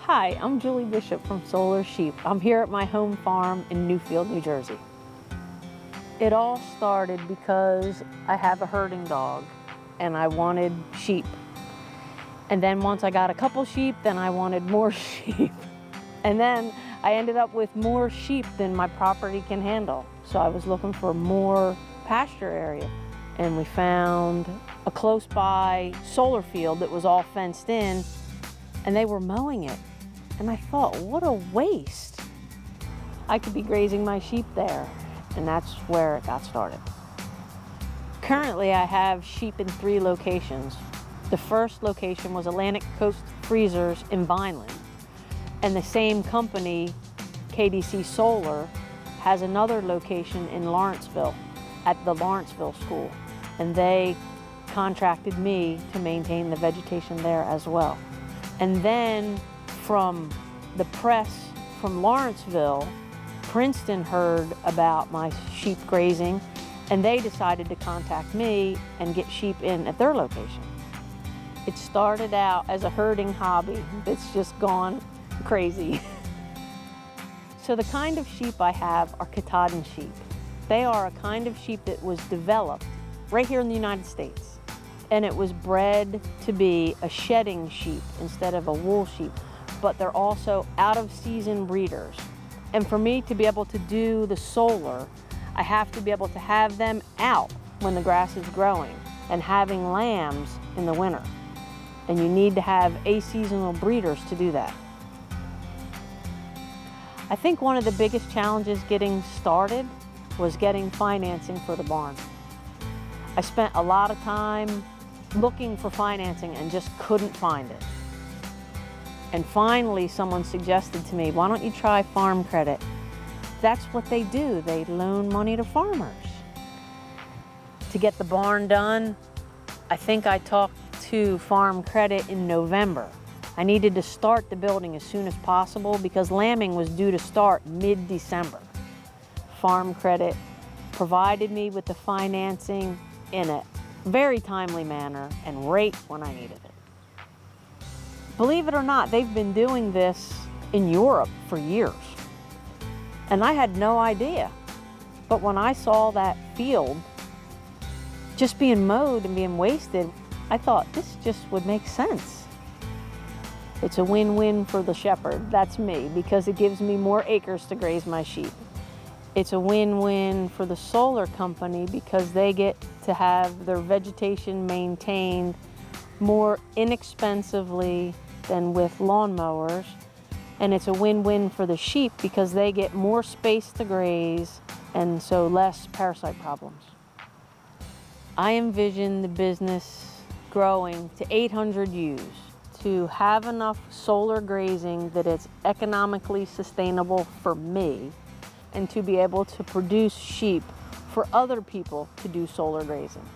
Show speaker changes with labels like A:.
A: Hi, I'm Julie Bishop from Solar Sheep. I'm here at my home farm in Newfield, New Jersey. It all started because I have a herding dog and I wanted sheep. And then once I got a couple sheep, then I wanted more sheep. And then I ended up with more sheep than my property can handle. So I was looking for more pasture area. And we found a close by solar field that was all fenced in, and they were mowing it. And I thought, what a waste. I could be grazing my sheep there, and that's where it got started. Currently, I have sheep in 3 locations. The first location was Atlantic Coast Freezers in Vineland, and the same company, KDC Solar, has another location in Lawrenceville, at the Lawrenceville School, and they contracted me to maintain the vegetation there as well. And then from the press from Lawrenceville, Princeton heard about my sheep grazing, and they decided to contact me and get sheep in at their location. It started out as a herding hobby that's just gone crazy. So the kind of sheep I have are Katahdin sheep. They are a kind of sheep that was developed right here in the United States. And it was bred to be a shedding sheep instead of a wool sheep, but they're also out-of-season breeders. And for me to be able to do the solar, I have to be able to have them out when the grass is growing and having lambs in the winter. And you need to have aseasonal breeders to do that. I think one of the biggest challenges getting started was getting financing for the barn. I spent a lot of time looking for financing and just couldn't find it. And finally, someone suggested to me, why don't you try farm credit? That's what they do. They loan money to farmers. To get the barn done, I think I talked to Farm Credit in November. I needed to start the building as soon as possible because lambing was due to start mid-December. Farm Credit provided me with the financing in a very timely manner and right when I needed it. Believe it or not, they've been doing this in Europe for years. And I had no idea. But when I saw that field just being mowed and being wasted, I thought this just would make sense. It's a win-win for the shepherd, that's me, because it gives me more acres to graze my sheep. It's a win-win for the solar company because they get to have their vegetation maintained more inexpensively than with lawnmowers. And it's a win-win for the sheep because they get more space to graze and so less parasite problems. I envision the business growing to 800 ewes to have enough solar grazing that it's economically sustainable for me and to be able to produce sheep for other people to do solar grazing.